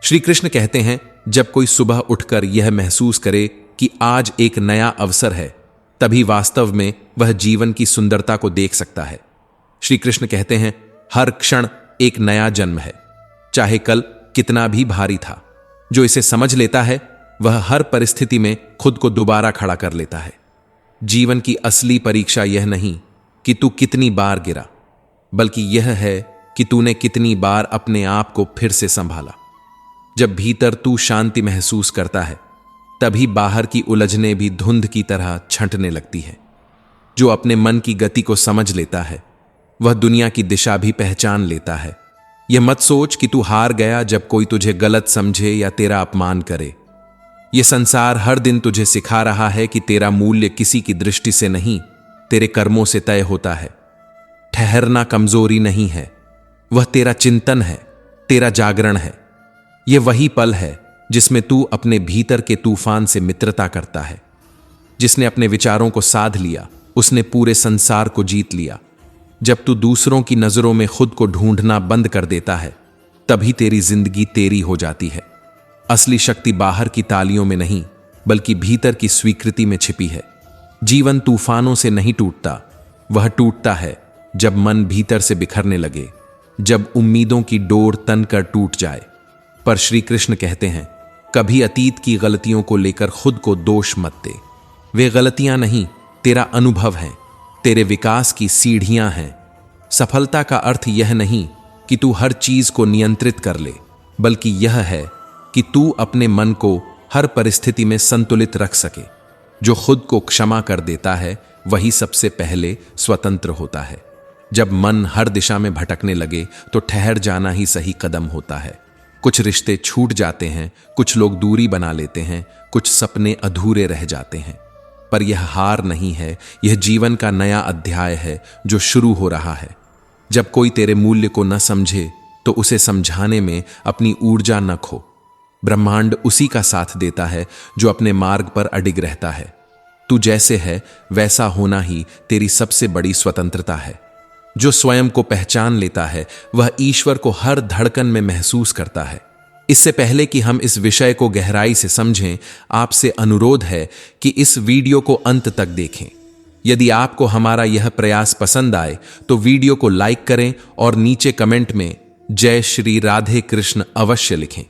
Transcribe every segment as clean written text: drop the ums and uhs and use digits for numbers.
श्री कृष्ण कहते हैं, जब कोई सुबह उठकर यह महसूस करे कि आज एक नया अवसर है, तभी वास्तव में वह जीवन की सुंदरता को देख सकता है। श्री कृष्ण कहते हैं, हर क्षण एक नया जन्म है, चाहे कल कितना भी भारी था। जो इसे समझ लेता है वह हर परिस्थिति में खुद को दोबारा खड़ा कर लेता है। जीवन की असली परीक्षा यह नहीं कि तू कितनी बार गिरा, बल्कि यह है कि तूने कितनी बार अपने आप को फिर से संभाला। जब भीतर तू शांति महसूस करता है, तभी बाहर की उलझने भी धुंध की तरह छंटने लगती है। जो अपने मन की गति को समझ लेता है, वह दुनिया की दिशा भी पहचान लेता है। यह मत सोच कि तू हार गया जब कोई तुझे गलत समझे या तेरा अपमान करे। यह संसार हर दिन तुझे सिखा रहा है कि तेरा मूल्य किसी की दृष्टि से नहीं, तेरे कर्मों से तय होता है। ठहरना कमजोरी नहीं है, वह तेरा चिंतन है, तेरा जागरण है। यह वही पल है जिसमें तू अपने भीतर के तूफान से मित्रता करता है। जिसने अपने विचारों को साध लिया, उसने पूरे संसार को जीत लिया। जब तू दूसरों की नजरों में खुद को ढूंढना बंद कर देता है, तभी तेरी जिंदगी तेरी हो जाती है। असली शक्ति बाहर की तालियों में नहीं, बल्कि भीतर की स्वीकृति में छिपी है। जीवन तूफानों से नहीं टूटता, वह टूटता है जब मन भीतर से बिखरने लगे, जब उम्मीदों की डोर तनकर टूट जाए। पर श्री कृष्ण कहते हैं, कभी अतीत की गलतियों को लेकर खुद को दोष मत दे। वे गलतियां नहीं, तेरा अनुभव है, तेरे विकास की सीढ़ियां हैं। सफलता का अर्थ यह नहीं कि तू हर चीज को नियंत्रित कर ले, बल्कि यह है कि तू अपने मन को हर परिस्थिति में संतुलित रख सके। जो खुद को क्षमा कर देता है, वही सबसे पहले स्वतंत्र होता है। जब मन हर दिशा में भटकने लगे, तो ठहर जाना ही सही कदम होता है। कुछ रिश्ते छूट जाते हैं, कुछ लोग दूरी बना लेते हैं, कुछ सपने अधूरे रह जाते हैं, पर यह हार नहीं है, यह जीवन का नया अध्याय है जो शुरू हो रहा है। जब कोई तेरे मूल्य को न समझे, तो उसे समझाने में अपनी ऊर्जा न खो। ब्रह्मांड उसी का साथ देता है जो अपने मार्ग पर अडिग रहता है। तू जैसे है वैसा होना ही तेरी सबसे बड़ी स्वतंत्रता है। जो स्वयं को पहचान लेता है, वह ईश्वर को हर धड़कन में महसूस करता है। इससे पहले कि हम इस विषय को गहराई से समझें, आपसे अनुरोध है कि इस वीडियो को अंत तक देखें। यदि आपको हमारा यह प्रयास पसंद आए, तो वीडियो को लाइक करें और नीचे कमेंट में जय श्री राधे कृष्ण अवश्य लिखें।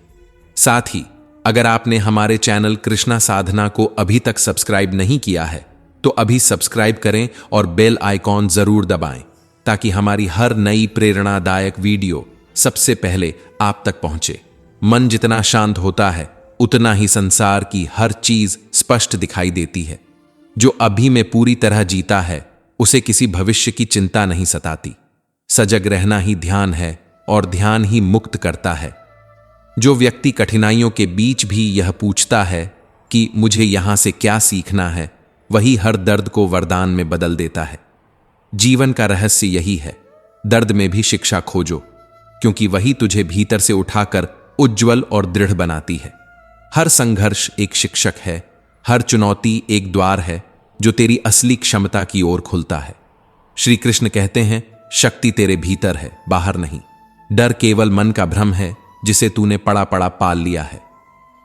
साथ ही अगर आपने हमारे चैनल कृष्णा साधना को अभी तक सब्सक्राइब नहीं किया है, तो अभी सब्सक्राइब करें और बेल आइकॉन जरूर दबाएं, ताकि हमारी हर नई प्रेरणादायक वीडियो सबसे पहले आप तक पहुंचे। मन जितना शांत होता है, उतना ही संसार की हर चीज स्पष्ट दिखाई देती है। जो अभी में पूरी तरह जीता है, उसे किसी भविष्य की चिंता नहीं सताती। सजग रहना ही ध्यान है, और ध्यान ही मुक्त करता है। जो व्यक्ति कठिनाइयों के बीच भी यह पूछता है कि मुझे यहां से क्या सीखना है, वही हर दर्द को वरदान में बदल देता है। जीवन का रहस्य यही है, दर्द में भी शिक्षा खोजो, क्योंकि वही तुझे भीतर से उठाकर उज्जवल और दृढ़ बनाती है। हर संघर्ष एक शिक्षक है, हर चुनौती एक द्वार है जो तेरी असली क्षमता की ओर खुलता है। श्री कृष्ण कहते हैं, शक्ति तेरे भीतर है, बाहर नहीं। डर केवल मन का भ्रम है जिसे तूने पड़ा पड़ा पाल लिया है।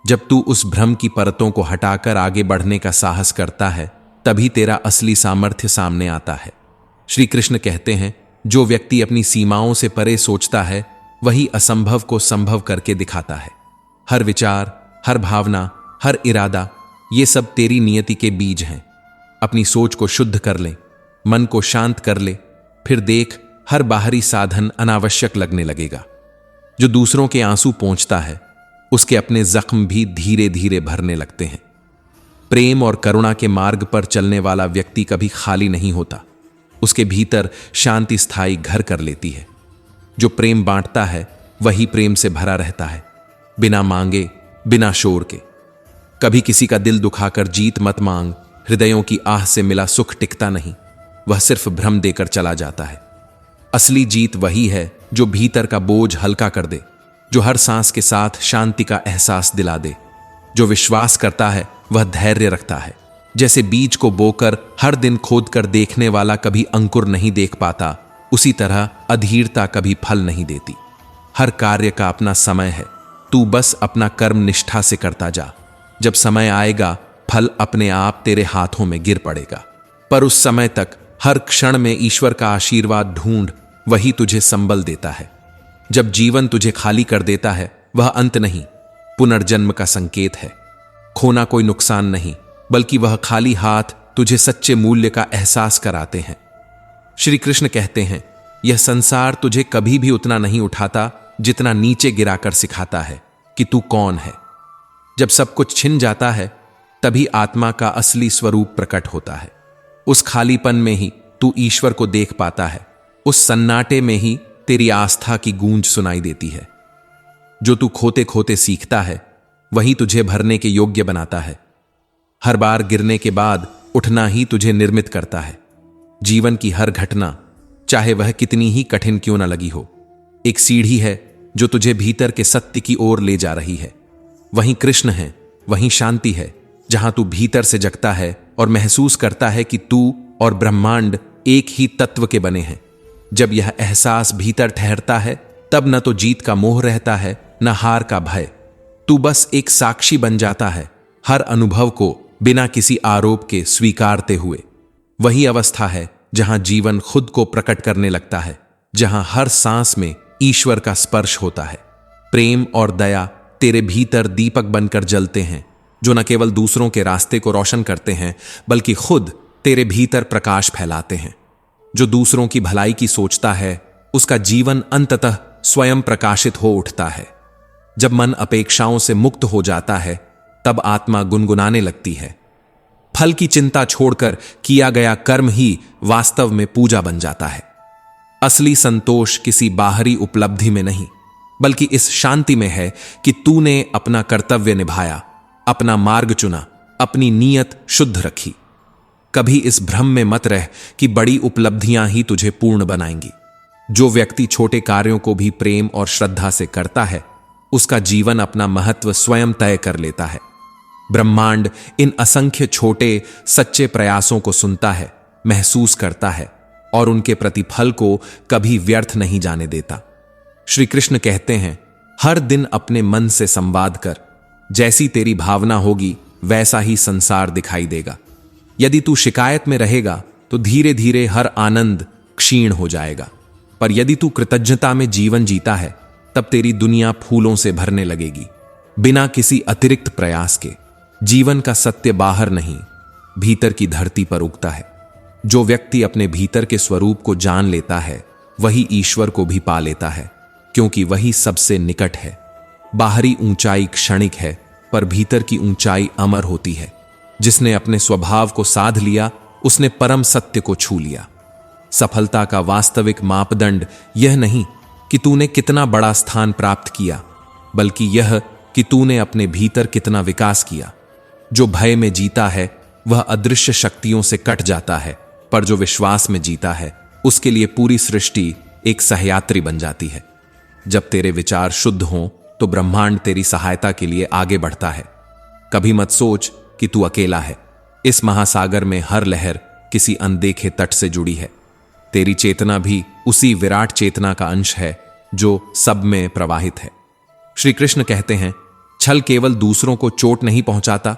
जब तू उस भ्रम की परतों को हटाकर आगे बढ़ने का साहस करता है, तभी तेरा असली सामर्थ्य सामने आता है। श्री कृष्ण कहते हैं, जो व्यक्ति अपनी सीमाओं से परे सोचता है, वही असंभव को संभव करके दिखाता है। हर विचार, हर भावना, हर इरादा, ये सब तेरी नियति के बीज हैं। अपनी सोच को शुद्ध कर ले, मन को शांत कर ले, फिर देख हर बाहरी साधन अनावश्यक लगने लगेगा। जो दूसरों के आंसू पोंछता है, उसके अपने जख्म भी धीरे धीरे भरने लगते हैं। प्रेम और करुणा के मार्ग पर चलने वाला व्यक्ति कभी खाली नहीं होता। उसके भीतर शांति स्थायी घर कर लेती है। जो प्रेम बांटता है, वही प्रेम से भरा रहता है, बिना मांगे, बिना शोर के। कभी किसी का दिल दुखाकर जीत मत मांग। हृदयों की आह से मिला सुख टिकता नहीं, वह सिर्फ भ्रम देकर चला जाता है। असली जीत वही है जो भीतर का बोझ हल्का कर दे, जो हर सांस के साथ शांति का एहसास दिला दे। जो विश्वास करता है, वह धैर्य रखता है। जैसे बीज को बोकर हर दिन खोद कर देखने वाला कभी अंकुर नहीं देख पाता, उसी तरह अधीरता कभी फल नहीं देती। हर कार्य का अपना समय है। तू बस अपना कर्म निष्ठा से करता जा। जब समय आएगा फल अपने आप तेरे हाथों में गिर पड़ेगा, पर उस समय तक हर क्षण में ईश्वर का आशीर्वाद ढूंढ, वही तुझे संबल देता है। जब जीवन तुझे खाली कर देता है, वह अंत नहीं, पुनर्जन्म का संकेत है। खोना कोई नुकसान नहीं, बल्कि वह खाली हाथ तुझे सच्चे मूल्य का एहसास कराते हैं। श्री कृष्ण कहते हैं, यह संसार तुझे कभी भी उतना नहीं उठाता जितना नीचे गिराकर सिखाता है कि तू कौन है। जब सब कुछ छिन जाता है, तभी आत्मा का असली स्वरूप प्रकट होता है। उस खालीपन में ही तू ईश्वर को देख पाता है। उस सन्नाटे में ही तेरी आस्था की गूंज सुनाई देती है। जो तू खोते खोते सीखता है, वही तुझे भरने के योग्य बनाता है। हर बार गिरने के बाद उठना ही तुझे निर्मित करता है। जीवन की हर घटना, चाहे वह कितनी ही कठिन क्यों न लगी हो, एक सीढ़ी है जो तुझे भीतर के सत्य की ओर ले जा रही है। वहीं कृष्ण है, वहीं शांति है, जहां तू भीतर से जगता है और महसूस करता है कि तू और ब्रह्मांड एक ही तत्व के बने हैं। जब यह एहसास भीतर ठहरता है, तब न तो जीत का मोह रहता है, न हार का भय। तू बस एक साक्षी बन जाता है, हर अनुभव को बिना किसी आरोप के स्वीकारते हुए। वही अवस्था है जहां जीवन खुद को प्रकट करने लगता है, जहां हर सांस में ईश्वर का स्पर्श होता है। प्रेम और दया तेरे भीतर दीपक बनकर जलते हैं, जो न केवल दूसरों के रास्ते को रोशन करते हैं, बल्कि खुद तेरे भीतर प्रकाश फैलाते हैं। जो दूसरों की भलाई की सोचता है, उसका जीवन अंततः स्वयं प्रकाशित हो उठता है। जब मन अपेक्षाओं से मुक्त हो जाता है, तब आत्मा गुनगुनाने लगती है। फल की चिंता छोड़कर किया गया कर्म ही वास्तव में पूजा बन जाता है। असली संतोष किसी बाहरी उपलब्धि में नहीं, बल्कि इस शांति में है कि तूने अपना कर्तव्य निभाया, अपना मार्ग चुना, अपनी नीयत शुद्ध रखी। कभी इस भ्रम में मत रह कि बड़ी उपलब्धियां ही तुझे पूर्ण बनाएंगी। जो व्यक्ति छोटे कार्यों को भी प्रेम और श्रद्धा से करता है, उसका जीवन अपना महत्व स्वयं तय कर लेता है। ब्रह्मांड इन असंख्य छोटे सच्चे प्रयासों को सुनता है, महसूस करता है और उनके प्रतिफल को कभी व्यर्थ नहीं जाने देता। श्री कृष्ण कहते हैं, हर दिन अपने मन से संवाद कर। जैसी तेरी भावना होगी, वैसा ही संसार दिखाई देगा। यदि तू शिकायत में रहेगा, तो धीरे धीरे हर आनंद क्षीण हो जाएगा। पर यदि तू कृतज्ञता में जीवन जीता है, तब तेरी दुनिया फूलों से भरने लगेगी, बिना किसी अतिरिक्त प्रयास के। जीवन का सत्य बाहर नहीं, भीतर की धरती पर उगता है। जो व्यक्ति अपने भीतर के स्वरूप को जान लेता है, वही ईश्वर को भी पा लेता है, क्योंकि वही सबसे निकट है। बाहरी ऊंचाई क्षणिक है, पर भीतर की ऊंचाई अमर होती है। जिसने अपने स्वभाव को साध लिया, उसने परम सत्य को छू लिया। सफलता का वास्तविक मापदंड यह नहीं कि तूने कितना बड़ा स्थान प्राप्त किया, बल्कि यह कि तूने अपने भीतर कितना विकास किया। जो भय में जीता है, वह अदृश्य शक्तियों से कट जाता है, पर जो विश्वास में जीता है, उसके लिए पूरी सृष्टि एक सहयात्री बन जाती है। जब तेरे विचार शुद्ध हों, तो ब्रह्मांड तेरी सहायता के लिए आगे बढ़ता है। कभी मत सोच कि तू अकेला है। इस महासागर में हर लहर किसी अनदेखे तट से जुड़ी है। तेरी चेतना भी उसी विराट चेतना का अंश है जो सब में प्रवाहित है। श्री कृष्ण कहते हैं, छल केवल दूसरों को चोट नहीं पहुंचाता,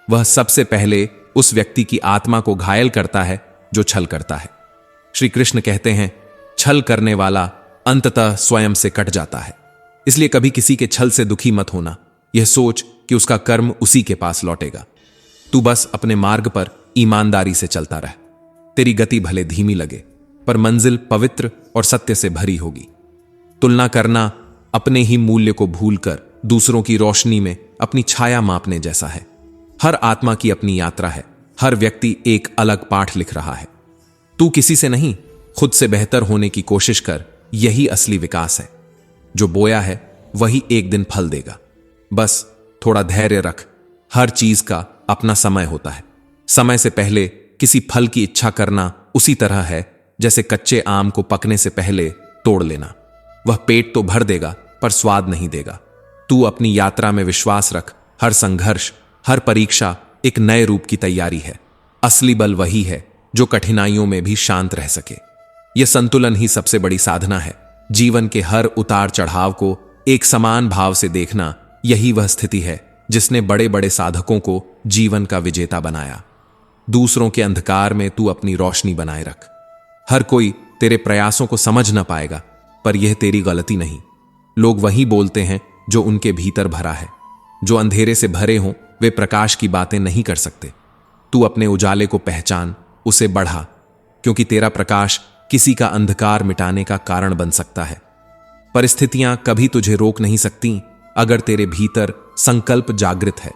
वह सबसे पहले उस व्यक्ति की आत्मा को घायल करता है जो छल करता है। श्री कृष्ण कहते हैं, छल करने वाला अंततः स्वयं से कट जाता है। इसलिए कभी किसी के छल से दुखी मत होना, यह सोच कि उसका कर्म उसी के पास लौटेगा। तू बस अपने मार्ग पर ईमानदारी से चलता रह। तेरी गति भले धीमी लगे, पर मंजिल पवित्र और सत्य से भरी होगी। तुलना करना अपने ही मूल्य को भूलकर दूसरों की रोशनी में अपनी छाया मापने जैसा है। हर आत्मा की अपनी यात्रा है, हर व्यक्ति एक अलग पाठ लिख रहा है। तू किसी से नहीं, खुद से बेहतर होने की कोशिश कर, यही असली विकास है। जो बोया है वही एक दिन फल देगा। बस थोड़ा धैर्य रख, हर चीज का अपना समय होता है। समय से पहले किसी फल की इच्छा करना उसी तरह है जैसे कच्चे आम को पकने से पहले तोड़ लेना। वह पेट तो भर देगा, पर स्वाद नहीं देगा। तू अपनी यात्रा में विश्वास रख। हर संघर्ष, हर परीक्षा एक नए रूप की तैयारी है। असली बल वही है जो कठिनाइयों में भी शांत रह सके। यह संतुलन ही सबसे बड़ी साधना है। जीवन के हर उतार चढ़ाव को एक समान भाव से देखना, यही वह स्थिति है जिसने बड़े बड़े साधकों को जीवन का विजेता बनाया। दूसरों के अंधकार में तू अपनी रोशनी बनाए रख। हर कोई तेरे प्रयासों को समझ न पाएगा, पर यह तेरी गलती नहीं। लोग वही बोलते हैं जो उनके भीतर भरा है। जो अंधेरे से भरे हों वे प्रकाश की बातें नहीं कर सकते। तू अपने उजाले को पहचान, उसे बढ़ा, क्योंकि तेरा प्रकाश किसी का अंधकार मिटाने का कारण बन सकता है। परिस्थितियां कभी तुझे रोक नहीं सकती अगर तेरे भीतर संकल्प जागृत है।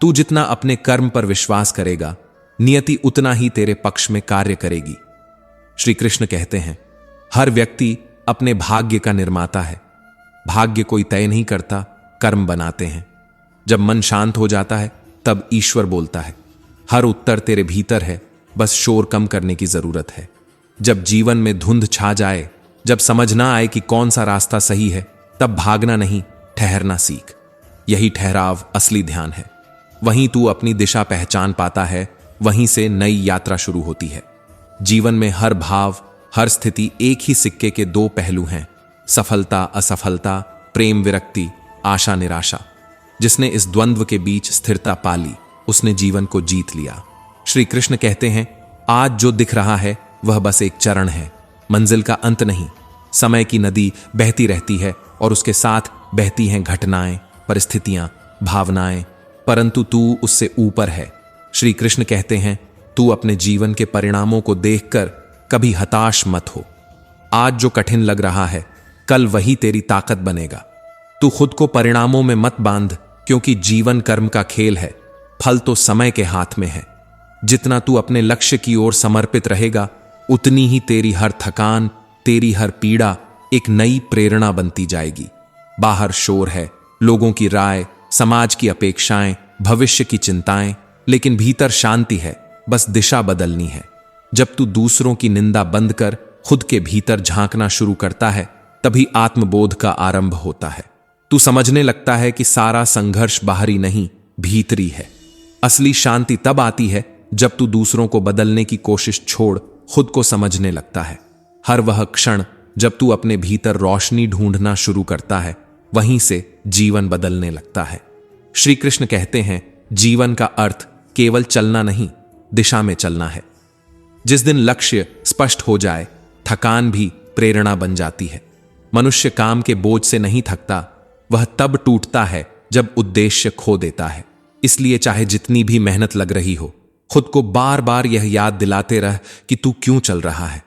तू जितना अपने कर्म पर विश्वास करेगा, नियति उतना ही तेरे पक्ष में कार्य करेगी। श्री कृष्ण कहते हैं, हर व्यक्ति अपने भाग्य का निर्माता है। भाग्य कोई तय नहीं करता, कर्म बनाते हैं। जब मन शांत हो जाता है तब ईश्वर बोलता है। हर उत्तर तेरे भीतर है, बस शोर कम करने की जरूरत है। जब जीवन में धुंध छा जाए, जब समझ ना आए कि कौन सा रास्ता सही है, तब भागना नहीं, ठहरना सीख। यही ठहराव असली ध्यान है। वहीं तू अपनी दिशा पहचान पाता है, वहीं से नई यात्रा शुरू होती है। जीवन में हर भाव, हर स्थिति एक ही सिक्के के दो पहलू हैं, सफलता असफलता, प्रेम विरक्ति, आशा निराशा। जिसने इस द्वंद्व के बीच स्थिरता पाली, उसने जीवन को जीत लिया। श्री कृष्ण कहते हैं, आज जो दिख रहा है वह बस एक चरण है, मंजिल का अंत नहीं। समय की नदी बहती रहती है और उसके साथ बहती हैं घटनाएं, परिस्थितियां, भावनाएं, परंतु तू उससे ऊपर है। श्री कृष्ण कहते हैं, तू अपने जीवन के परिणामों को देखकर कभी हताश मत हो। आज जो कठिन लग रहा है, कल वही तेरी ताकत बनेगा। तू खुद को परिणामों में मत बांध, क्योंकि जीवन कर्म का खेल है, फल तो समय के हाथ में है। जितना तू अपने लक्ष्य की ओर समर्पित रहेगा, उतनी ही तेरी हर थकान, तेरी हर पीड़ा एक नई प्रेरणा बनती जाएगी। बाहर शोर है, लोगों की राय, समाज की अपेक्षाएं, भविष्य की चिंताएं, लेकिन भीतर शांति है, बस दिशा बदलनी है। जब तू दूसरों की निंदा बंद कर खुद के भीतर झांकना शुरू करता है, तभी आत्मबोध का आरंभ होता है। तू समझने लगता है कि सारा संघर्ष बाहरी नहीं, भीतरी है। असली शांति तब आती है जब तू दूसरों को बदलने की कोशिश छोड़ खुद को समझने लगता है। हर वह क्षण जब तू अपने भीतर रोशनी ढूंढना शुरू करता है, वहीं से जीवन बदलने लगता है। श्री कृष्ण कहते हैं, जीवन का अर्थ केवल चलना नहीं, दिशा में चलना है। जिस दिन लक्ष्य स्पष्ट हो जाए, थकान भी प्रेरणा बन जाती है। मनुष्य काम के बोझ से नहीं थकता, वह तब टूटता है जब उद्देश्य खो देता है। इसलिए चाहे जितनी भी मेहनत लग रही हो, खुद को बार बार यह याद दिलाते रह कि तू क्यों चल रहा है।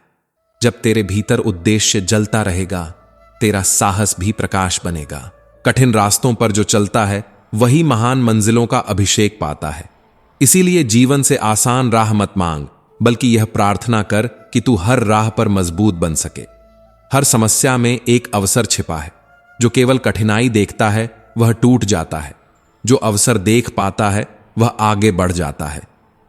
जब तेरे भीतर उद्देश्य जलता रहेगा, तेरा साहस भी प्रकाश बनेगा। कठिन रास्तों पर जो चलता है, वही महान मंजिलों का अभिषेक पाता है। इसीलिए जीवन से आसान राह मत मांग, बल्कि यह प्रार्थना कर कि तू हर राह पर मजबूत बन सके। हर समस्या में एक अवसर छिपा है। जो केवल कठिनाई देखता है वह टूट जाता है, जो अवसर देख पाता है वह आगे बढ़ जाता है।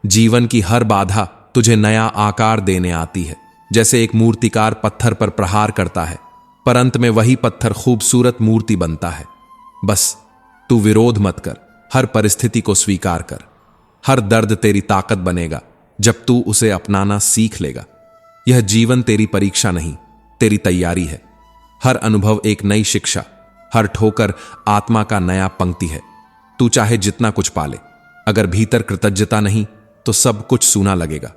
जीवन की हर बाधा तुझे नया आकार देने आती है। जैसे एक मूर्तिकार पत्थर पर प्रहार करता है, पर अंत में वही पत्थर खूबसूरत मूर्ति बनता है। बस तू विरोध मत कर, हर परिस्थिति को स्वीकार कर। हर दर्द तेरी ताकत बनेगा जब तू उसे अपनाना सीख लेगा। यह जीवन तेरी परीक्षा नहीं, तेरी तैयारी है। हर अनुभव एक नई शिक्षा, हर ठोकर आत्मा का नया पंक्ति है। तू चाहे जितना कुछ पाले, अगर भीतर कृतज्ञता नहीं तो सब कुछ सूना लगेगा।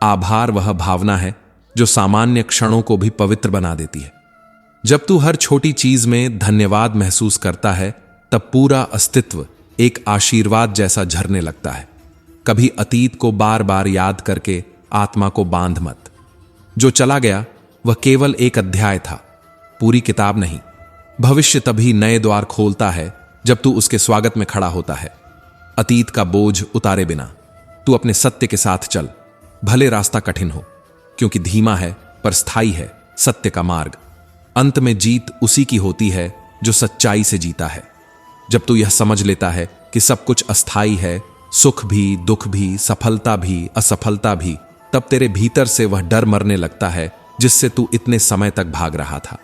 आभार वह भावना है जो सामान्य क्षणों को भी पवित्र बना देती है। जब तू हर छोटी चीज में धन्यवाद महसूस करता है, तब पूरा अस्तित्व एक आशीर्वाद जैसा झरने लगता है। कभी अतीत को बार बार याद करके आत्मा को बांध मत। जो चला गया वह केवल एक अध्याय था, पूरी किताब नहीं। भविष्य तभी नए द्वार खोलता है जब तू उसके स्वागत में खड़ा होता है। अतीत का बोझ उतारे बिना तू अपने सत्य के साथ चल। भले रास्ता कठिन हो, क्योंकि धीमा है पर स्थायी है सत्य का मार्ग। अंत में जीत उसी की होती है जो सच्चाई से जीता है। जब तू यह समझ लेता है कि सब कुछ अस्थायी है, सुख भी, दुख भी, सफलता भी, असफलता भी, तब तेरे भीतर से वह डर मरने लगता है जिससे तू इतने समय तक भाग रहा था।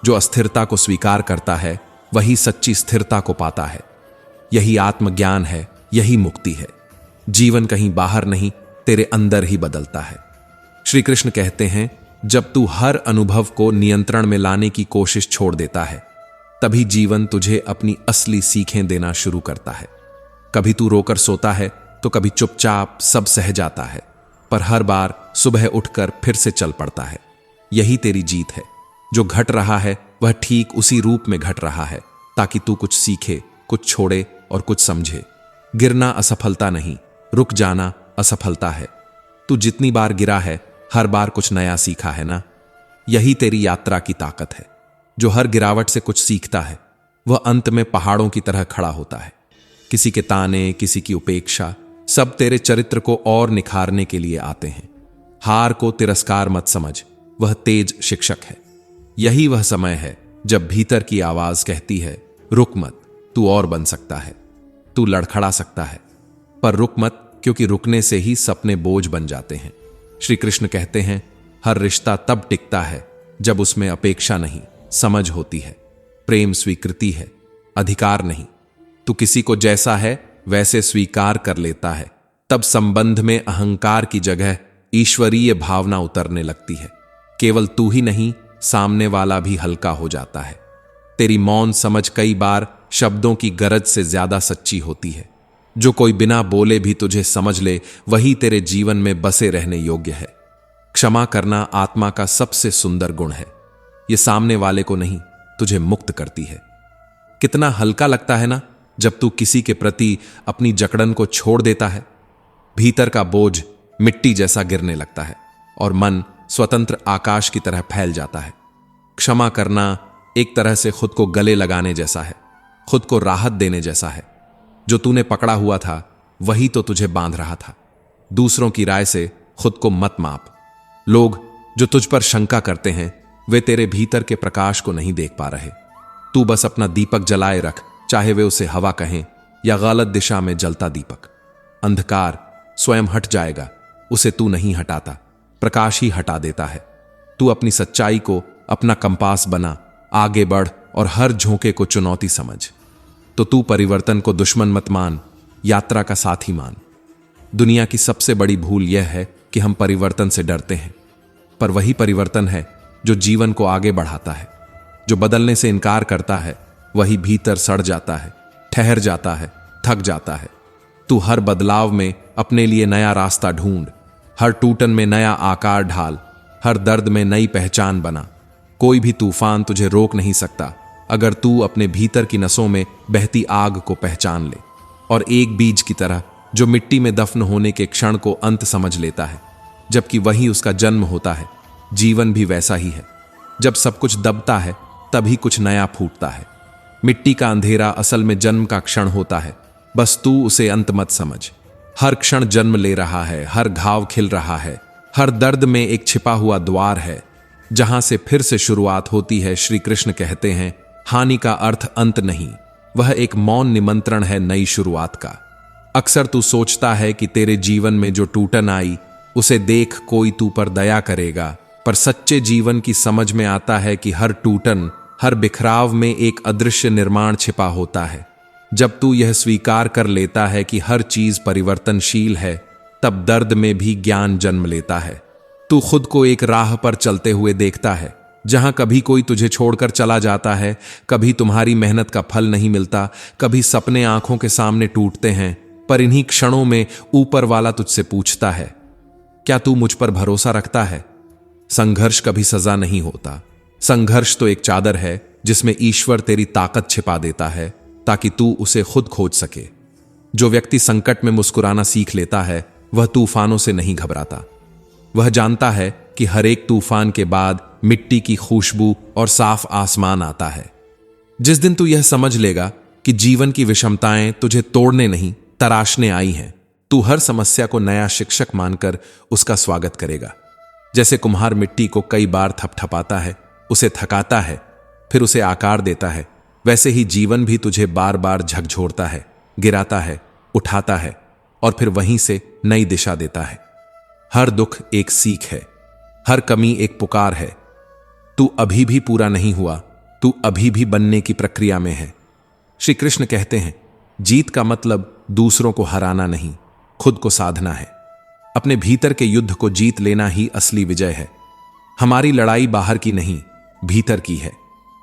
जो अस्थिरता को स्वीकार करता है वही सच्ची स्थिरता को पाता है। यही आत्मज्ञान है, यही मुक्ति है। जीवन कहीं बाहर नहीं, तेरे अंदर ही बदलता है। श्री कृष्ण कहते हैं, जब तू हर अनुभव को नियंत्रण में लाने की कोशिश छोड़ देता है, तभी जीवन तुझे अपनी असली सीखें देना शुरू करता है। कभी तू रोकर सोता है तो कभी चुपचाप सब सह जाता है, पर हर बार सुबह उठकर फिर से चल पड़ता है। यही तेरी जीत है। जो घट रहा है वह ठीक उसी रूप में घट रहा है, ताकि तू कुछ सीखे, कुछ छोड़े और कुछ समझे। गिरना असफलता नहीं, रुक जाना असफलता है। तू जितनी बार गिरा है, हर बार कुछ नया सीखा है ना। यही तेरी यात्रा की ताकत है। जो हर गिरावट से कुछ सीखता है, वह अंत में पहाड़ों की तरह खड़ा होता है। किसी के ताने, किसी की उपेक्षा, सब तेरे चरित्र को और निखारने के लिए आते हैं। हार को तिरस्कार मत समझ, वह तेज शिक्षक है। यही वह समय है जब भीतर की आवाज कहती है, रुक मत, तू और बन सकता है, तू लड़खड़ा सकता है, पर रुक मत, क्योंकि रुकने से ही सपने बोझ बन जाते हैं। श्री कृष्ण कहते हैं, हर रिश्ता तब टिकता है जब उसमें अपेक्षा नहीं, समझ होती है। प्रेम स्वीकृति है, अधिकार नहीं। तू किसी को जैसा है वैसे स्वीकार कर लेता है, तब संबंध में अहंकार की जगह ईश्वरीय भावना उतरने लगती है। केवल तू ही नहीं, सामने वाला भी हल्का हो जाता है। तेरी मौन समझ कई बार शब्दों की गरज से ज्यादा सच्ची होती है। जो कोई बिना बोले भी तुझे समझ ले, वही तेरे जीवन में बसे रहने योग्य है। क्षमा करना आत्मा का सबसे सुंदर गुण है। यह सामने वाले को नहीं, तुझे मुक्त करती है। कितना हल्का लगता है ना जब तू किसी के प्रति अपनी जकड़न को छोड़ देता है। भीतर का बोझ मिट्टी जैसा गिरने लगता है और मन स्वतंत्र आकाश की तरह फैल जाता है। क्षमा करना एक तरह से खुद को गले लगाने जैसा है, खुद को राहत देने जैसा है। जो तूने पकड़ा हुआ था वही तो तुझे बांध रहा था। दूसरों की राय से खुद को मत माप। लोग जो तुझ पर शंका करते हैं, वे तेरे भीतर के प्रकाश को नहीं देख पा रहे। तू बस अपना दीपक जलाए रख, चाहे वे उसे हवा कहें या गलत दिशा में जलता दीपक। अंधकार स्वयं हट जाएगा, उसे तू नहीं हटाता, प्रकाश ही हटा देता है। तू अपनी सच्चाई को अपना कंपास बना, आगे बढ़ और हर झोंके को चुनौती समझ। तो तू परिवर्तन को दुश्मन मत मान, यात्रा का साथी मान। दुनिया की सबसे बड़ी भूल यह है कि हम परिवर्तन से डरते हैं, पर वही परिवर्तन है जो जीवन को आगे बढ़ाता है। जो बदलने से इनकार करता है वही भीतर सड़ जाता है, ठहर जाता है, थक जाता है। तू हर बदलाव में अपने लिए नया रास्ता ढूंढ, हर टूटन में नया आकार ढाल, हर दर्द में नई पहचान बना। कोई भी तूफान तुझे रोक नहीं सकता अगर तू अपने भीतर की नसों में बहती आग को पहचान ले। और एक बीज की तरह जो मिट्टी में दफन होने के क्षण को अंत समझ लेता है, जबकि वही उसका जन्म होता है, जीवन भी वैसा ही है। जब सब कुछ दबता है तभी कुछ नया फूटता है। मिट्टी का अंधेरा असल में जन्म का क्षण होता है, बस तू उसे अंत मत समझ। हर क्षण जन्म ले रहा है, हर घाव खिल रहा है, हर दर्द में एक छिपा हुआ द्वार है जहां से फिर से शुरुआत होती है। श्री कृष्ण कहते हैं, हानि का अर्थ अंत नहीं, वह एक मौन निमंत्रण है नई शुरुआत का। अक्सर तू सोचता है कि तेरे जीवन में जो टूटन आई उसे देख कोई तू पर दया करेगा, पर सच्चे जीवन की समझ में आता है कि हर टूटन, हर बिखराव में एक अदृश्य निर्माण छिपा होता है। जब तू यह स्वीकार कर लेता है कि हर चीज परिवर्तनशील है, तब दर्द में भी ज्ञान जन्म लेता है। तू खुद को एक राह पर चलते हुए देखता है जहां कभी कोई तुझे छोड़कर चला जाता है, कभी तुम्हारी मेहनत का फल नहीं मिलता, कभी सपने आंखों के सामने टूटते हैं, पर इन्हीं क्षणों में ऊपर वाला तुझसे पूछता है, क्या तू मुझ पर भरोसा रखता है? संघर्ष कभी सजा नहीं होता। संघर्ष तो एक चादर है जिसमें ईश्वर तेरी ताकत छिपा देता है ताकि तू उसे खुद खोज सके। जो व्यक्ति संकट में मुस्कुराना सीख लेता है वह तूफानों से नहीं घबराता। वह जानता है कि हर एक तूफान के बाद मिट्टी की खुशबू और साफ आसमान आता है। जिस दिन तू यह समझ लेगा कि जीवन की विषमताएं तुझे तोड़ने नहीं, तराशने आई हैं, तू हर समस्या को नया शिक्षक मानकर उसका स्वागत करेगा। जैसे कुम्हार मिट्टी को कई बार थपथपाता है, उसे थकाता है, फिर उसे आकार देता है, वैसे ही जीवन भी तुझे बार बार झकझोरता है, गिराता है, उठाता है और फिर वहीं से नई दिशा देता है। हर दुख एक सीख है, हर कमी एक पुकार है। तू अभी भी पूरा नहीं हुआ, तू अभी भी बनने की प्रक्रिया में है। श्री कृष्ण कहते हैं, जीत का मतलब दूसरों को हराना नहीं, खुद को साधना है। अपने भीतर के युद्ध को जीत लेना ही असली विजय है। हमारी लड़ाई बाहर की नहीं, भीतर की है।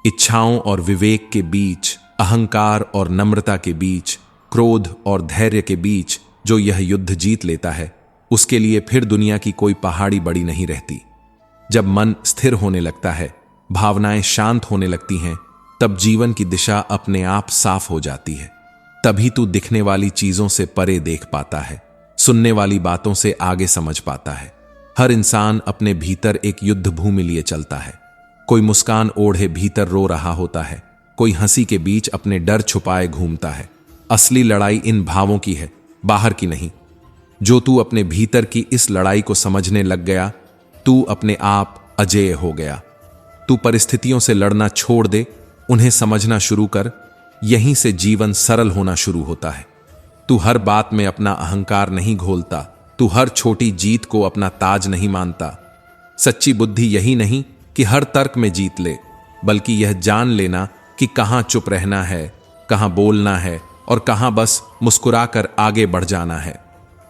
इच्छाओं और विवेक के बीच, अहंकार और नम्रता के बीच, क्रोध और धैर्य के बीच जो यह युद्ध जीत लेता है, उसके लिए फिर दुनिया की कोई पहाड़ी बड़ी नहीं रहती। जब मन स्थिर होने लगता है, भावनाएं शांत होने लगती हैं, तब जीवन की दिशा अपने आप साफ हो जाती है। तभी तू दिखने वाली चीजों से परे देख पाता है, सुनने वाली बातों से आगे समझ पाता है। हर इंसान अपने भीतर एक युद्ध भूमि लिए चलता है। कोई मुस्कान ओढ़े भीतर रो रहा होता है, कोई हंसी के बीच अपने डर छुपाए घूमता है। असली लड़ाई इन भावों की है, बाहर की नहीं। जो तू अपने भीतर की इस लड़ाई को समझने लग गया, तू अपने आप अजेय हो गया। तू परिस्थितियों से लड़ना छोड़ दे, उन्हें समझना शुरू कर। यहीं से जीवन सरल होना शुरू होता है। तू हर बात में अपना अहंकार नहीं घोलता, तू हर छोटी जीत को अपना ताज नहीं मानता। सच्ची बुद्धि यही नहीं कि हर तर्क में जीत ले, बल्कि यह जान लेना कि कहां चुप रहना है, कहां बोलना है और कहां बस मुस्कुराकर आगे बढ़ जाना है।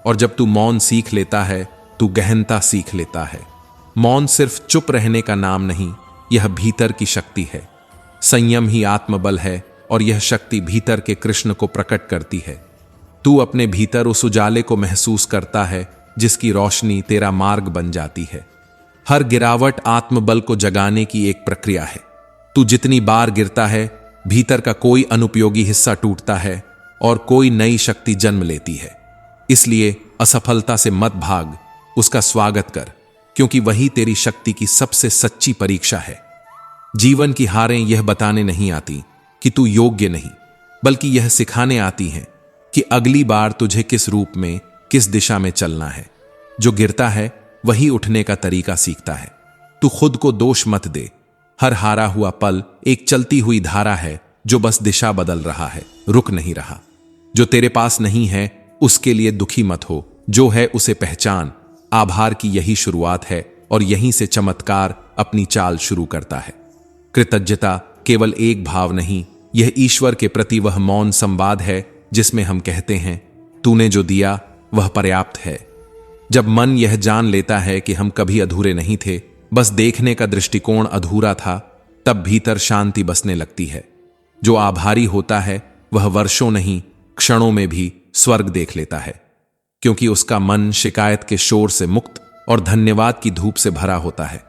और जब तू मौन सीख लेता है, तू गहनता सीख लेता है। मौन सिर्फ चुप रहने का नाम नहीं, यह भीतर की शक्ति है। संयम ही आत्मबल है और यह शक्ति भीतर के कृष्ण को प्रकट करती है। तू अपने भीतर उस उजाले को महसूस करता है जिसकी रोशनी तेरा मार्ग बन जाती है। हर गिरावट आत्मबल को जगाने की एक प्रक्रिया है। तू जितनी बार गिरता है, भीतर का कोई अनुपयोगी हिस्सा टूटता है और कोई नई शक्ति जन्म लेती है। इसलिए असफलता से मत भाग, उसका स्वागत कर, क्योंकि वही तेरी शक्ति की सबसे सच्ची परीक्षा है। जीवन की हारें यह बताने नहीं आती कि तू योग्य नहीं, बल्कि यह सिखाने आती हैं कि अगली बार तुझे किस रूप में, किस दिशा में चलना है। जो गिरता है वही उठने का तरीका सीखता है। तू खुद को दोष मत दे। हर हारा हुआ पल एक चलती हुई धारा है जो बस दिशा बदल रहा है, रुक नहीं रहा। जो तेरे पास नहीं है उसके लिए दुखी मत हो, जो है उसे पहचान। आभार की यही शुरुआत है और यहीं से चमत्कार अपनी चाल शुरू करता है। कृतज्ञता केवल एक भाव नहीं, यह ईश्वर के प्रति वह मौन संवाद है जिसमें हम कहते हैं, तूने जो दिया वह पर्याप्त है। जब मन यह जान लेता है कि हम कभी अधूरे नहीं थे, बस देखने का दृष्टिकोण अधूरा था, तब भीतर शांति बसने लगती है। जो आभारी होता है वह वर्षों नहीं, क्षणों में भी स्वर्ग देख लेता है, क्योंकि उसका मन शिकायत के शोर से मुक्त और धन्यवाद की धूप से भरा होता है।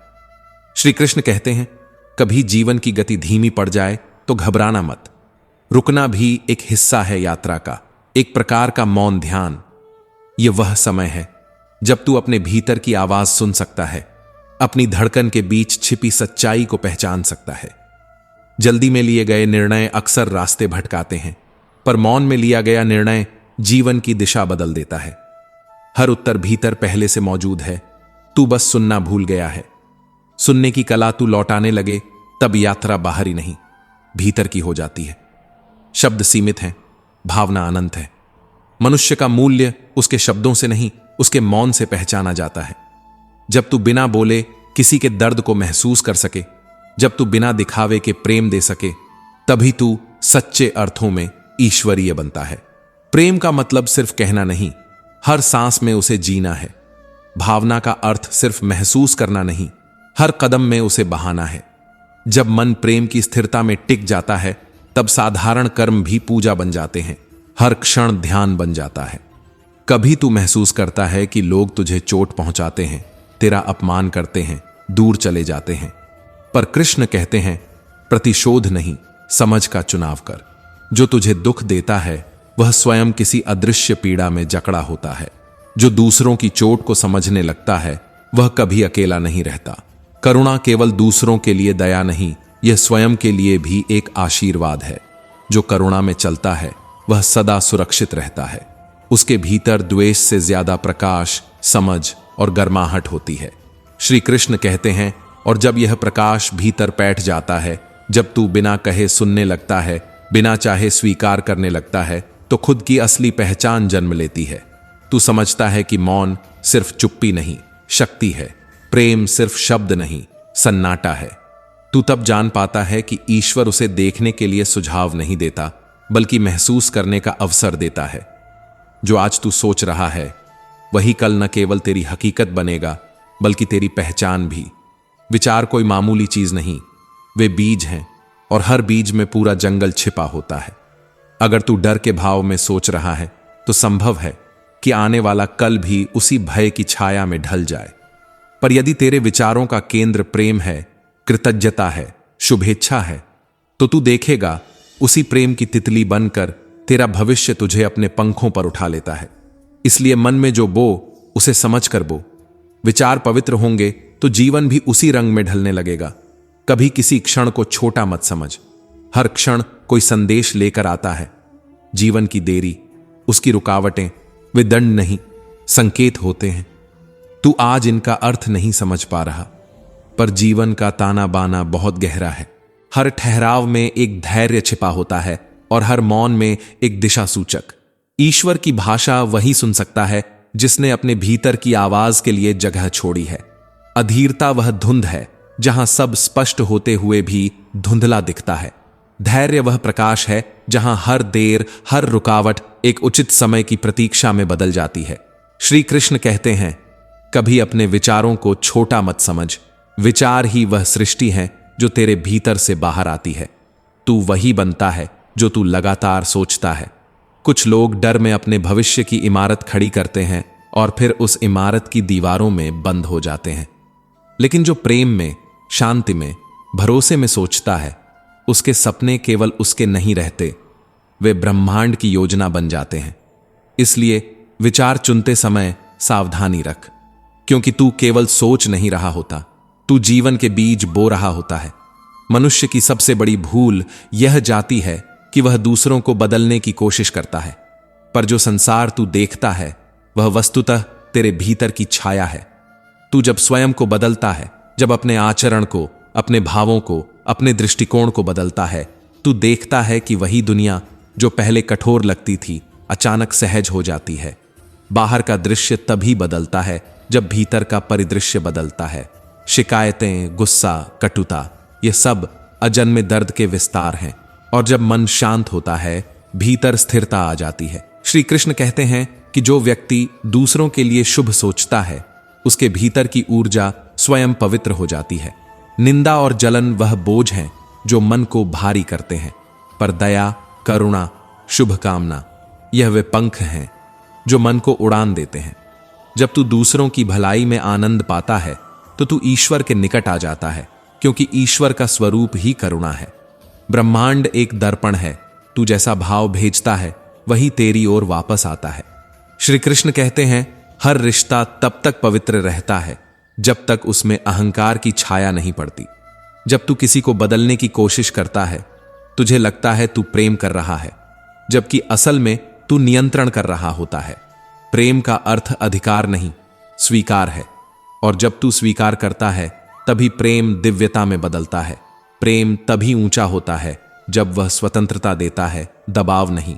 श्री कृष्ण कहते हैं, कभी जीवन की गति धीमी पड़ जाए तो घबराना मत। रुकना भी एक हिस्सा है यात्रा का, एक प्रकार का मौन ध्यान। यह वह समय है जब तू अपने भीतर की आवाज सुन सकता है, अपनी धड़कन के बीच छिपी सच्चाई को पहचान सकता है। जल्दी में लिए गए निर्णय अक्सर रास्ते भटकाते हैं, पर मौन में लिया गया निर्णय जीवन की दिशा बदल देता है। हर उत्तर भीतर पहले से मौजूद है, तू बस सुनना भूल गया है। सुनने की कला तू लौटाने लगे, तब यात्रा बाहरी नहीं, भीतर की हो जाती है। शब्द सीमित हैं, भावना अनंत है। मनुष्य का मूल्य उसके शब्दों से नहीं, उसके मौन से पहचाना जाता है। जब तू बिना बोले किसी के दर्द को महसूस कर सके, जब तू बिना दिखावे के प्रेम दे सके, तभी तू सच्चे अर्थों में ईश्वरीय बनता है। प्रेम का मतलब सिर्फ कहना नहीं, हर सांस में उसे जीना है। भावना का अर्थ सिर्फ महसूस करना नहीं, हर कदम में उसे बहाना है। जब मन प्रेम की स्थिरता में टिक जाता है, तब साधारण कर्म भी पूजा बन जाते हैं, हर क्षण ध्यान बन जाता है। कभी तू महसूस करता है कि लोग तुझे चोट पहुंचाते हैं, तेरा अपमान करते हैं, दूर चले जाते हैं, पर कृष्ण कहते हैं, प्रतिशोध नहीं, समझ का चुनाव कर। जो तुझे दुख देता है वह स्वयं किसी अदृश्य पीड़ा में जकड़ा होता है। जो दूसरों की चोट को समझने लगता है वह कभी अकेला नहीं रहता। करुणा केवल दूसरों के लिए दया नहीं, यह स्वयं के लिए भी एक आशीर्वाद है। जो करुणा में चलता है वह सदा सुरक्षित रहता है। उसके भीतर द्वेष से ज्यादा प्रकाश, समझ और गर्माहट होती है। श्री कृष्ण कहते हैं, और जब यह प्रकाश भीतर बैठ जाता है, जब तू बिना कहे सुनने लगता है, बिना चाहे स्वीकार करने लगता है, तो खुद की असली पहचान जन्म लेती है। तू समझता है कि मौन सिर्फ चुप्पी नहीं, शक्ति है। प्रेम सिर्फ शब्द नहीं, सन्नाटा है। तू तब जान पाता है कि ईश्वर उसे देखने के लिए सुझाव नहीं देता, बल्कि महसूस करने का अवसर देता है। जो आज तू सोच रहा है वही कल न केवल तेरी हकीकत बनेगा, बल्कि तेरी पहचान भी। विचार कोई मामूली चीज नहीं, वे बीज हैं और हर बीज में पूरा जंगल छिपा होता है। अगर तू डर के भाव में सोच रहा है तो संभव है कि आने वाला कल भी उसी भय की छाया में ढल जाए। पर यदि तेरे विचारों का केंद्र प्रेम है, कृतज्ञता है, शुभेच्छा है, तो तू देखेगा उसी प्रेम की तितली बनकर तेरा भविष्य तुझे अपने पंखों पर उठा लेता है। इसलिए मन में जो बो उसे समझ कर बो। विचार पवित्र होंगे तो जीवन भी उसी रंग में ढलने लगेगा। कभी किसी क्षण को छोटा मत समझ। हर क्षण कोई संदेश लेकर आता है। जीवन की देरी, उसकी रुकावटें, वे दंड नहीं, संकेत होते हैं। तू आज इनका अर्थ नहीं समझ पा रहा, पर जीवन का ताना बाना बहुत गहरा है। हर ठहराव में एक धैर्य छिपा होता है और हर मौन में एक दिशा सूचक। ईश्वर की भाषा वही सुन सकता है जिसने अपने भीतर की आवाज के लिए जगह छोड़ी है। अधीरता वह धुंध है जहां सब स्पष्ट होते हुए भी धुंधला दिखता है। धैर्य वह प्रकाश है जहां हर देर, हर रुकावट एक उचित समय की प्रतीक्षा में बदल जाती है। श्री कृष्ण कहते हैं, कभी अपने विचारों को छोटा मत समझ। विचार ही वह सृष्टि है जो तेरे भीतर से बाहर आती है। तू वही बनता है जो तू लगातार सोचता है। कुछ लोग डर में अपने भविष्य की इमारत खड़ी करते हैं और फिर उस इमारत की दीवारों में बंद हो जाते हैं। लेकिन जो प्रेम में, शांति में, भरोसे में सोचता है, उसके सपने केवल उसके नहीं रहते, वे ब्रह्मांड की योजना बन जाते हैं। इसलिए विचार चुनते समय सावधानी रख, क्योंकि तू केवल सोच नहीं रहा होता, तू जीवन के बीज बो रहा होता है। मनुष्य की सबसे बड़ी भूल यह जाती है कि वह दूसरों को बदलने की कोशिश करता है, पर जो संसार तू देखता है वह वस्तुतः तेरे भीतर की छाया है। तू जब स्वयं को बदलता है, जब अपने आचरण को, अपने भावों को, अपने दृष्टिकोण को बदलता है, तू देखता है कि वही दुनिया जो पहले कठोर लगती थी अचानक सहज हो जाती है। बाहर का दृश्य तभी बदलता है जब भीतर का परिदृश्य बदलता है। शिकायतें, गुस्सा, कटुता, ये सब अजन्मे दर्द के विस्तार हैं, और जब मन शांत होता है भीतर स्थिरता आ जाती है। श्री कृष्ण कहते हैं कि जो व्यक्ति दूसरों के लिए शुभ सोचता है उसके भीतर की ऊर्जा स्वयं पवित्र हो जाती है। निंदा और जलन वह बोझ हैं जो मन को भारी करते हैं, पर दया, करुणा, शुभकामना, यह वे पंख हैं जो मन को उड़ान देते हैं। जब तू दूसरों की भलाई में आनंद पाता है तो तू ईश्वर के निकट आ जाता है, क्योंकि ईश्वर का स्वरूप ही करुणा है। ब्रह्मांड एक दर्पण है, तू जैसा भाव भेजता है वही तेरी ओर वापस आता है। श्री कृष्ण कहते हैं, हर रिश्ता तब तक पवित्र रहता है जब तक उसमें अहंकार की छाया नहीं पड़ती। जब तू किसी को बदलने की कोशिश करता है, तुझे लगता है तू प्रेम कर रहा है, जबकि असल में तू नियंत्रण कर रहा होता है। प्रेम का अर्थ अधिकार नहीं, स्वीकार है, और जब तू स्वीकार करता है तभी प्रेम दिव्यता में बदलता है। प्रेम तभी ऊंचा होता है जब वह स्वतंत्रता देता है, दबाव नहीं।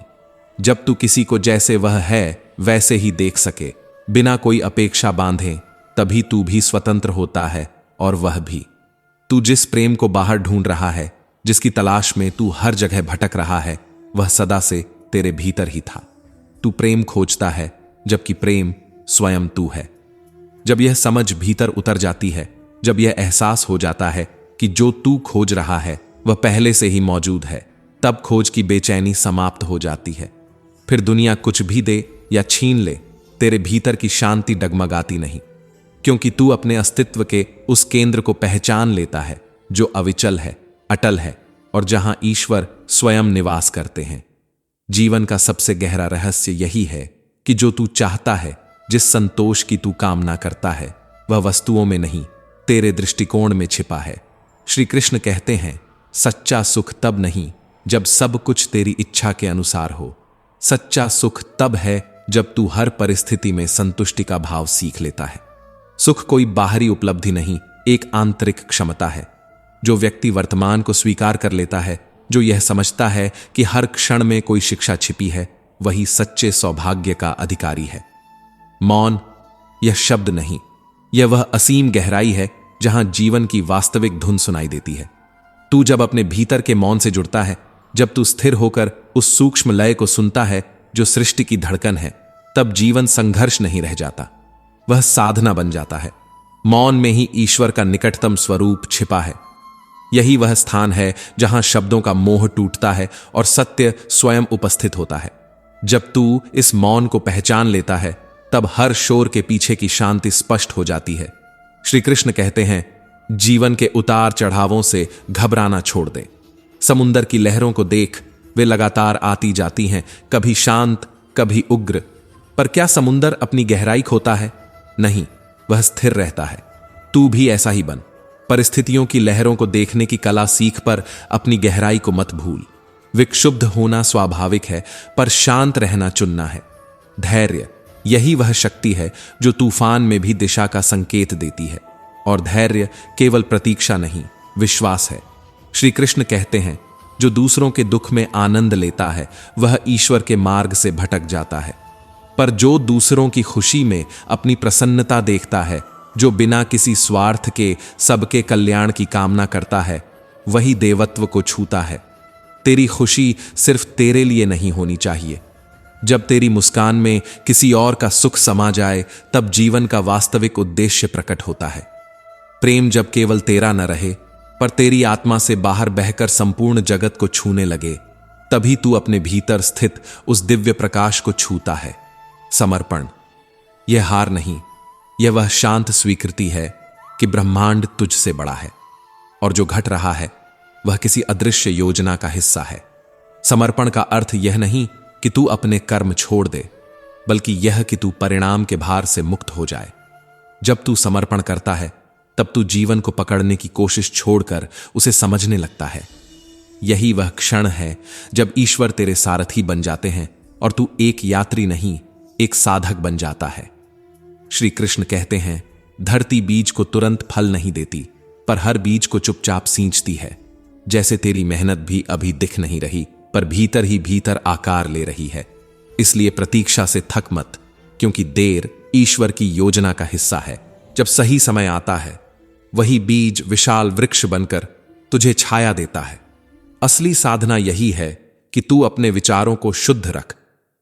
जब तू किसी को जैसे वह है वैसे ही देख सके, बिना कोई अपेक्षा बांधे, तभी तू भी स्वतंत्र होता है और वह भी। तू जिस प्रेम को बाहर ढूंढ रहा है, जिसकी तलाश में तू हर जगह भटक रहा है, वह सदा से तेरे भीतर ही था। तू प्रेम खोजता है जबकि प्रेम स्वयं तू है। जब यह समझ भीतर उतर जाती है, जब यह एहसास हो जाता है कि जो तू खोज रहा है वह पहले से ही मौजूद है, तब खोज की बेचैनी समाप्त हो जाती है। फिर दुनिया कुछ भी दे या छीन ले, तेरे भीतर की शांति डगमगाती नहीं, क्योंकि तू अपने अस्तित्व के उस केंद्र को पहचान लेता है जो अविचल है, अटल है, और जहां ईश्वर स्वयं निवास करते हैं। जीवन का सबसे गहरा रहस्य यही है कि जो तू चाहता है, जिस संतोष की तू कामना करता है, वह वस्तुओं में नहीं, तेरे दृष्टिकोण में छिपा है। श्री कृष्ण कहते हैं, सच्चा सुख तब नहीं जब सब कुछ तेरी इच्छा के अनुसार हो। सच्चा सुख तब है जब तू हर परिस्थिति में संतुष्टि का भाव सीख लेता है। सुख कोई बाहरी उपलब्धि नहीं, एक आंतरिक क्षमता है। जो व्यक्ति वर्तमान को स्वीकार कर लेता है, जो यह समझता है कि हर क्षण में कोई शिक्षा छिपी है, वही सच्चे सौभाग्य का अधिकारी है। मौन यह शब्द नहीं, यह वह असीम गहराई है जहां जीवन की वास्तविक धुन सुनाई देती है। तू जब अपने भीतर के मौन से जुड़ता है, जब तू स्थिर होकर उस सूक्ष्म लय को सुनता है जो सृष्टि की धड़कन है, तब जीवन संघर्ष नहीं रह जाता, वह साधना बन जाता है। मौन में ही ईश्वर का निकटतम स्वरूप छिपा है। यही वह स्थान है जहां शब्दों का मोह टूटता है और सत्य स्वयं उपस्थित होता है। जब तू इस मौन को पहचान लेता है, तब हर शोर के पीछे की शांति स्पष्ट हो जाती है। श्री कृष्ण कहते हैं, जीवन के उतार चढ़ावों से घबराना छोड़ दे। समुंदर की लहरों को देख, वे लगातार आती जाती हैं, कभी शांत, कभी उग्र। पर क्या समुंदर अपनी गहराई खोता है? नहीं, वह स्थिर रहता है। तू भी ऐसा ही बन। परिस्थितियों की लहरों को देखने की कला सीख, पर अपनी गहराई को मत भूल। विक्षुब्ध होना स्वाभाविक है, पर शांत रहना चुनना है। धैर्य, यही वह शक्ति है जो तूफान में भी दिशा का संकेत देती है। और धैर्य केवल प्रतीक्षा नहीं, विश्वास है। श्री कृष्ण कहते हैं, जो दूसरों के दुख में आनंद लेता है, वह ईश्वर के मार्ग से भटक जाता है। पर जो दूसरों की खुशी में अपनी प्रसन्नता देखता है, जो बिना किसी स्वार्थ के सबके कल्याण की कामना करता है, वही देवत्व को छूता है। तेरी खुशी सिर्फ तेरे लिए नहीं होनी चाहिए। जब तेरी मुस्कान में किसी और का सुख समा जाए, तब जीवन का वास्तविक उद्देश्य प्रकट होता है। प्रेम जब केवल तेरा न रहे, पर तेरी आत्मा से बाहर बहकर संपूर्ण जगत को छूने लगे, तभी तू अपने भीतर स्थित उस दिव्य प्रकाश को छूता है। समर्पण, यह हार नहीं, यह वह शांत स्वीकृति है कि ब्रह्मांड तुझसे बड़ा है और जो घट रहा है वह किसी अदृश्य योजना का हिस्सा है। समर्पण का अर्थ यह नहीं कि तू अपने कर्म छोड़ दे, बल्कि यह कि तू परिणाम के भार से मुक्त हो जाए। जब तू समर्पण करता है, तब तू जीवन को पकड़ने की कोशिश छोड़कर उसे समझने लगता है। यही वह क्षण है जब ईश्वर तेरे सारथी बन जाते हैं और तू एक यात्री नहीं, एक साधक बन जाता है। श्री कृष्ण कहते हैं, धरती बीज को तुरंत फल नहीं देती, पर हर बीज को चुपचाप सींचती है। जैसे तेरी मेहनत भी अभी दिख नहीं रही, पर भीतर ही भीतर आकार ले रही है। इसलिए प्रतीक्षा से थक मत, क्योंकि देर ईश्वर की योजना का हिस्सा है। जब सही समय आता है, वही बीज विशाल वृक्ष बनकर तुझे छाया देता है। असली साधना यही है कि तू अपने विचारों को शुद्ध रख,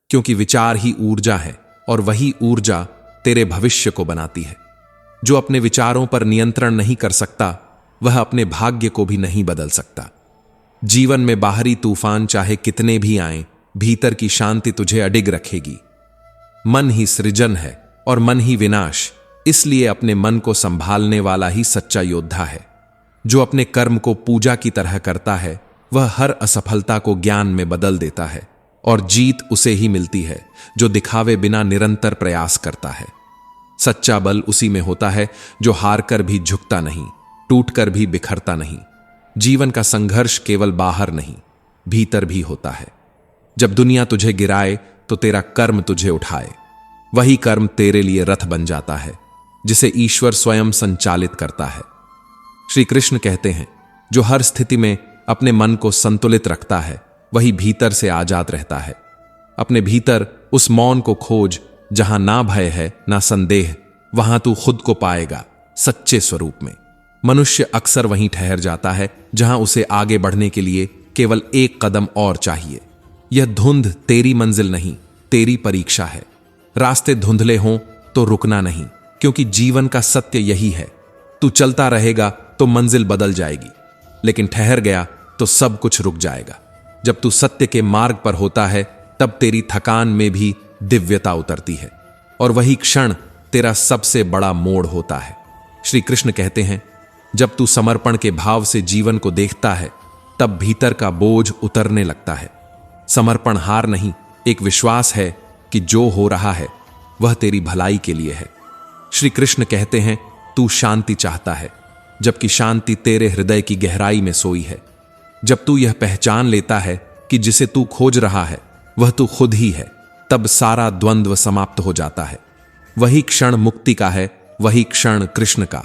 क्योंकि विचार ही ऊर्जा है और वही ऊर्जा तेरे भविष्य को बनाती है। जो अपने विचारों पर नियंत्रण नहीं कर सकता, वह अपने भाग्य को भी नहीं बदल सकता। जीवन में बाहरी तूफान चाहे कितने भी आएं, भीतर की शांति तुझे अडिग रखेगी। मन ही सृजन है और मन ही विनाश, इसलिए अपने मन को संभालने वाला ही सच्चा योद्धा है। जो अपने कर्म को पूजा की तरह करता है, वह हर असफलता को ज्ञान में बदल देता है, और जीत उसे ही मिलती है जो दिखावे बिना निरंतर प्रयास करता है। सच्चा बल उसी में होता है जो हार कर भी झुकता नहीं, टूट कर भी बिखरता नहीं। जीवन का संघर्ष केवल बाहर नहीं, भीतर भी होता है। जब दुनिया तुझे गिराए, तो तेरा कर्म तुझे उठाए। वही कर्म तेरे लिए रथ बन जाता है, जिसे ईश्वर स्वयं संचालित करता है। श्री कृष्ण कहते हैं, जो हर स्थिति में अपने मन को संतुलित रखता है, वही भीतर से आजाद रहता है। अपने भीतर उस मौन को खोज, जहां ना भय है ना संदेह, वहां तू खुद को पाएगा सच्चे स्वरूप में। मनुष्य अक्सर वहीं ठहर जाता है जहां उसे आगे बढ़ने के लिए केवल एक कदम और चाहिए। यह धुंध तेरी मंजिल नहीं, तेरी परीक्षा है। रास्ते धुंधले हों तो रुकना नहीं, क्योंकि जीवन का सत्य यही है। तू चलता रहेगा तो मंजिल बदल जाएगी, लेकिन ठहर गया तो सब कुछ रुक जाएगा। जब तू सत्य के मार्ग पर होता है, तब तेरी थकान में भी दिव्यता उतरती है, और वही क्षण तेरा सबसे बड़ा मोड़ होता है। श्री कृष्ण कहते हैं, जब तू समर्पण के भाव से जीवन को देखता है, तब भीतर का बोझ उतरने लगता है। समर्पण हार नहीं, एक विश्वास है कि जो हो रहा है वह तेरी भलाई के लिए है। श्री कृष्ण कहते हैं, तू शांति चाहता है, जबकि शांति तेरे हृदय की गहराई में सोई है। जब तू यह पहचान लेता है कि जिसे तू खोज रहा है वह तू खुद ही है, तब सारा द्वंद्व समाप्त हो जाता है। वही क्षण मुक्ति का है, वही क्षण कृष्ण का।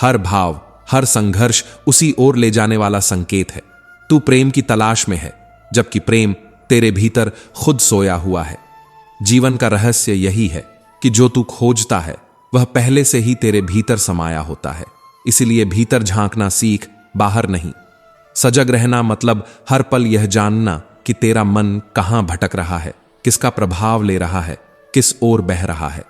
हर भाव, हर संघर्ष उसी ओर ले जाने वाला संकेत है। तू प्रेम की तलाश में है, जबकि प्रेम तेरे भीतर खुद सोया हुआ है। जीवन का रहस्य यही है कि जो तू खोजता है वह पहले से ही तेरे भीतर समाया होता है। इसलिए भीतर झांकना सीख, बाहर नहीं। सजग रहना मतलब हर पल यह जानना कि तेरा मन कहां भटक रहा है, किसका प्रभाव ले रहा है, किस ओर बह रहा है।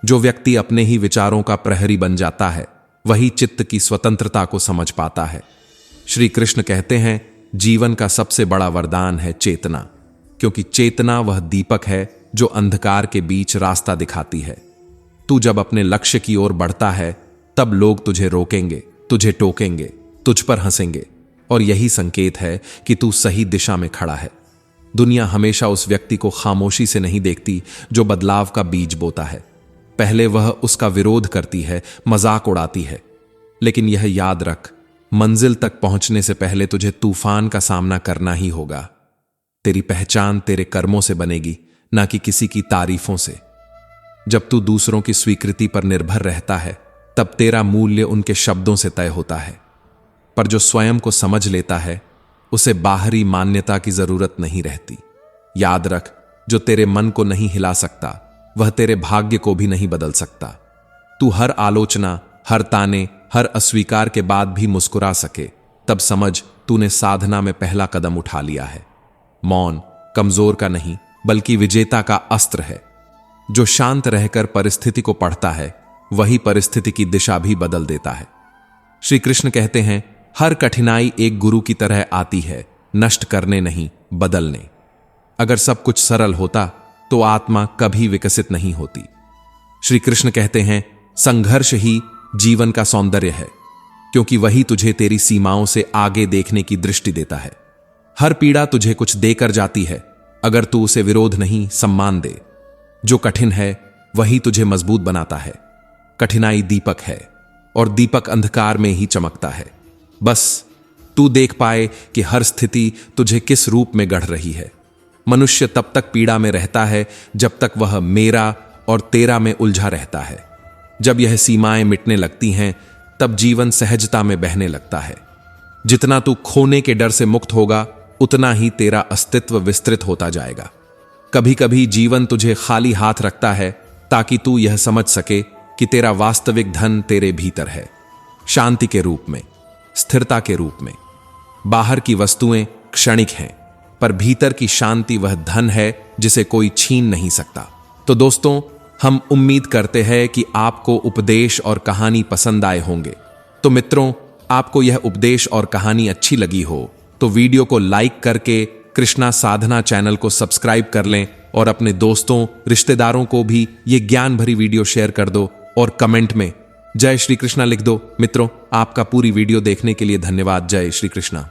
जो व्यक्ति अपने ही विचारों का प्रहरी बन जाता है, वही चित्त की स्वतंत्रता को समझ पाता है। श्री कृष्ण कहते हैं, जीवन का सबसे बड़ा वरदान है चेतना, क्योंकि चेतना वह दीपक है जो अंधकार के बीच रास्ता दिखाती है। तू जब अपने लक्ष्य की ओर बढ़ता है, तब लोग तुझे रोकेंगे, तुझे टोकेंगे, तुझ पर हंसेंगे, और यही संकेत है कि तू सही दिशा में खड़ा है। दुनिया हमेशा उस व्यक्ति को खामोशी से नहीं देखती जो बदलाव का बीज बोता है। पहले वह उसका विरोध करती है, मजाक उड़ाती है। लेकिन यह याद रख, मंजिल तक पहुंचने से पहले तुझे तूफान का सामना करना ही होगा। तेरी पहचान तेरे कर्मों से बनेगी, ना कि किसी की तारीफों से। जब तू दूसरों की स्वीकृति पर निर्भर रहता है, तब तेरा मूल्य उनके शब्दों से तय होता है। पर जो स्वयं को समझ लेता है, उसे बाहरी मान्यता की जरूरत नहीं रहती। याद रख, जो तेरे मन को नहीं हिला सकता, वह तेरे भाग्य को भी नहीं बदल सकता। तू हर आलोचना, हर ताने, हर अस्वीकार के बाद भी मुस्कुरा सके, तब समझ तूने साधना में पहला कदम उठा लिया है। मौन कमजोर का नहीं, बल्कि विजेता का अस्त्र है। जो शांत रहकर परिस्थिति को पढ़ता है, वही परिस्थिति की दिशा भी बदल देता है। श्री कृष्ण कहते हैं, हर कठिनाई एक गुरु की तरह आती है, नष्ट करने नहीं, बदलने। अगर सब कुछ सरल होता तो आत्मा कभी विकसित नहीं होती। श्री कृष्ण कहते हैं, संघर्ष ही जीवन का सौंदर्य है, क्योंकि वही तुझे तेरी सीमाओं से आगे देखने की दृष्टि देता है। हर पीड़ा तुझे कुछ देकर जाती है, अगर तू उसे विरोध नहीं, सम्मान दे। जो कठिन है वही तुझे मजबूत बनाता है। कठिनाई दीपक है, और दीपक अंधकार में ही चमकता है। बस तू देख पाए कि हर स्थिति तुझे किस रूप में गढ़ रही है। मनुष्य तब तक पीड़ा में रहता है जब तक वह मेरा और तेरा में उलझा रहता है। जब यह सीमाएं मिटने लगती हैं, तब जीवन सहजता में बहने लगता है। जितना तू खोने के डर से मुक्त होगा, उतना ही तेरा अस्तित्व विस्तृत होता जाएगा। कभी कभी जीवन तुझे खाली हाथ रखता है, ताकि तू यह समझ सके कि तेरा वास्तविक धन तेरे भीतर है, शांति के रूप में, स्थिरता के रूप में। बाहर की वस्तुएं क्षणिक हैं, पर भीतर की शांति वह धन है जिसे कोई छीन नहीं सकता। तो दोस्तों, हम उम्मीद करते हैं कि आपको उपदेश और कहानी पसंद आए होंगे। तो मित्रों, आपको यह उपदेश और कहानी अच्छी लगी हो तो वीडियो को लाइक करके कृष्णा साधना चैनल को सब्सक्राइब कर लें, और अपने दोस्तों, रिश्तेदारों को भी ये ज्ञान भरी वीडियो शेयर कर दो, और कमेंट में जय श्री कृष्णा लिख दो। मित्रों, आपका पूरी वीडियो देखने के लिए धन्यवाद। जय श्री कृष्णा।